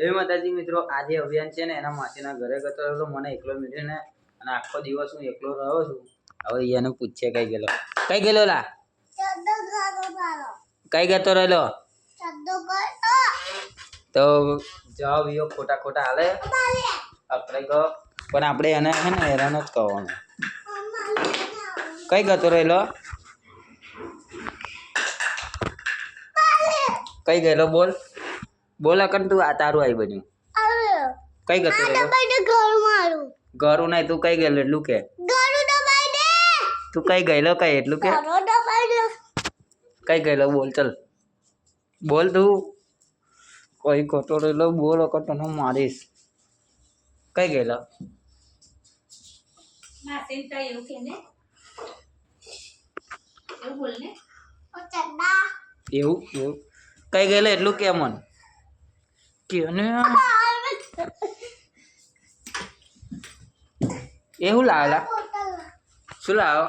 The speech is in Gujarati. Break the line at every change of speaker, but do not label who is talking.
જય માતાજી મિત્રો, આજે અભિયાન છે ને એના માસીના ઘરે ગતો હતો. મને એકલો મીઠીને અને આખો દિવસ હું એકલો રહ્યો છું. હવે એને પૂછે કઈ ગયેલો લા કઈ ગતો રહેલો તો જવાબ યો ખોટા હાલે આપણે કહો, પણ આપણે એને હે ને હેરાન જ કરવાનું. કઈ ગતો રહેલો કઈ ગયેલો બોલ અકન તું આ તારું આવી બન્યું. કઈ ગતો રહેલો ઘરું નહીં, તું કઈ ગયેલો એટલું કે તું કઈ ગયેલો કઈ એટલું કે કઈ ગયેલો બોલ, ચલ બોલ તું. કઈ ગતો રહેલો બોલ અકન તને મારીશ. કઈ ગયેલો એવું કઈ ગયેલો એટલું કે મન કે ને એવું લાવેલા શું લાવો